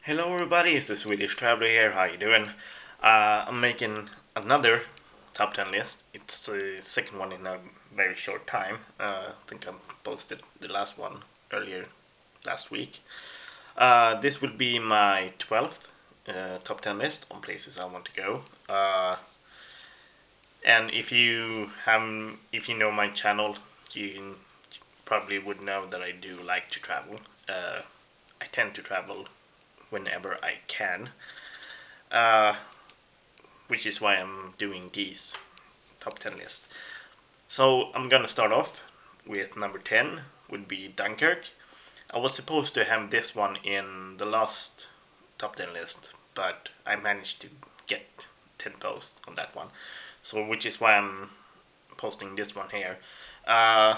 Hello everybody, it's the Swedish Traveler here, how you doing? I'm making another top 10 list. It's the second one in a very short time. I think I posted the last one earlier last week. This will be my 12th top 10 list on places I want to go. And if you know my channel, you probably would know that I do like to travel. I tend to travel whenever I can. Uh, which is why I'm doing these top 10 lists. So I'm gonna start off with number 10 would be Dunkirk. I was supposed to have this one in the last top 10 list, but I managed to get 10 posts on that one. So which is why I'm posting this one here. Uh,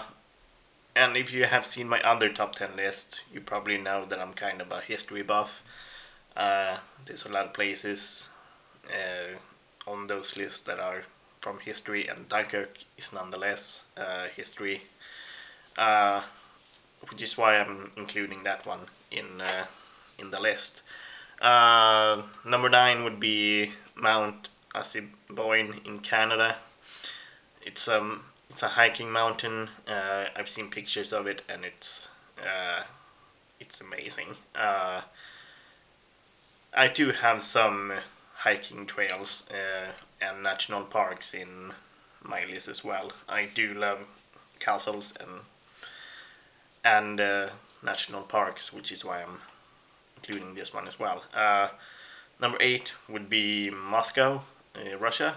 and if you have seen my other top 10 list, you probably know that I'm kind of a history buff. There's a lot of places on those lists that are from history, and Dunkirk is nonetheless history, uh, which is why I'm including that one in the list. Number 9 would be Mount Assiniboine in Canada. It's a hiking mountain. I've seen pictures of it, and it's amazing. I do have some hiking trails and national parks in my list as well. I do love castles and national parks, which is why I'm including this one as well. Number 8 would be Moscow, Russia,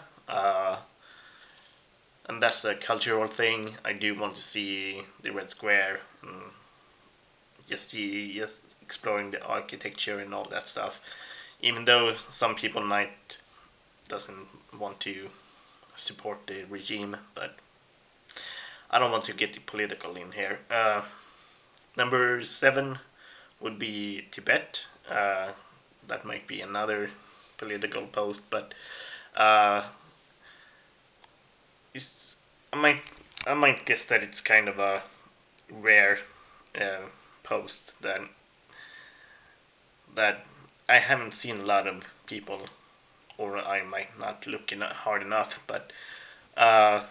and that's a cultural thing. I do want to see the Red Square, and just exploring the architecture and all that stuff. Even though some people might doesn't want to support the regime, but I don't want to get political in here. Number 7 would be Tibet. That might be another political post, but uh, it's I might guess that it's kind of a rare uh, post that I haven't seen a lot of people, or I might not look hard enough, but uh,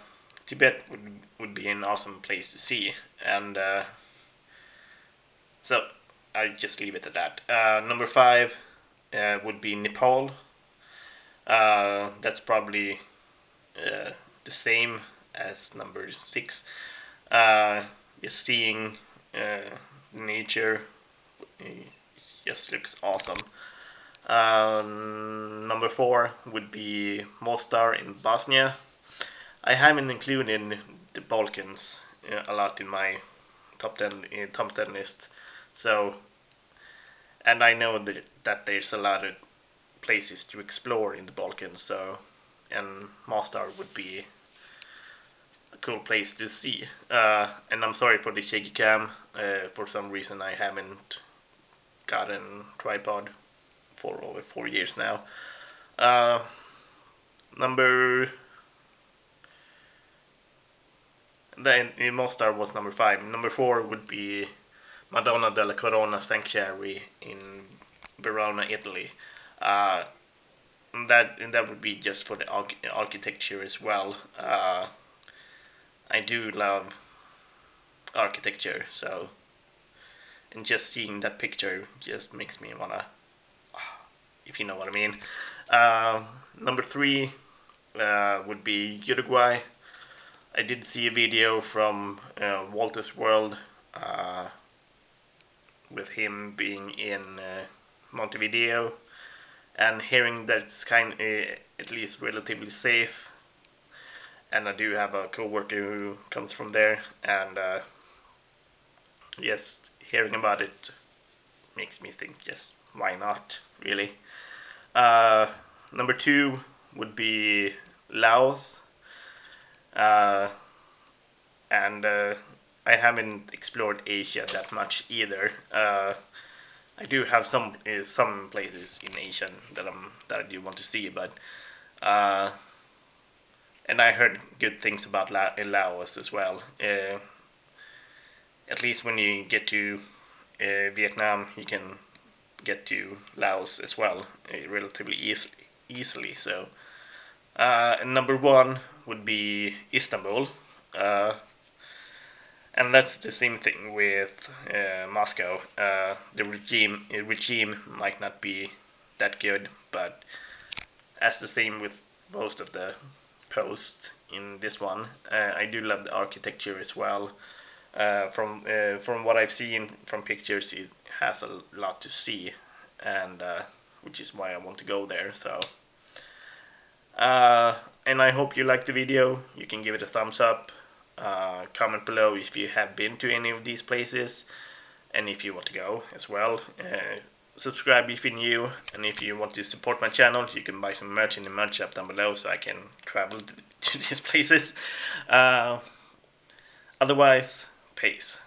Tibet would be an awesome place to see, and so I just leave it at that. Number 5 would be Nepal. That's probably the same as number 6. Just seeing nature, it just looks awesome. Number 4 would be Mostar in Bosnia. I haven't included the Balkans a lot in my top 10 list, so and I know that there's a lot of places to explore in the Balkans, so and Mostar would be a cool place to see. And I'm sorry for the shaky cam. For some reason, I haven't gotten tripod for over 4 years now. Uh, number then Mostar was number 5. Number 4 would be Madonna della Corona Sanctuary in Verona, Italy. Uh, that would be just for the architecture as well. I do love architecture, so and just seeing that picture just makes me wanna, if you know what I mean. Number 3 would be Uruguay. I did see a video from Walter's World with him being in Montevideo, and hearing that it's at least relatively safe. And I do have a coworker who comes from there, and just hearing about it makes me think, just why not, really. Uh, Number 2 would be Laos, uh, and I haven't explored Asia that much either. I do have some places in Asia that I do want to see, but uh, and I heard good things about Laos as well. At least when you get to Vietnam, you can get to Laos as well relatively easily. So number one would be Istanbul, and that's the same thing with Moscow. The regime might not be that good, but as the same with most of the posts in this one, I do love the architecture as well. From what I've seen from pictures, it has a lot to see, and which is why I want to go there. So, and I hope you liked the video. You can give it a thumbs up. Comment below if you have been to any of these places, and if you want to go as well. Subscribe if you're new, and if you want to support my channel, you can buy some merch in the merch shop down below so I can travel to these places. Otherwise, peace.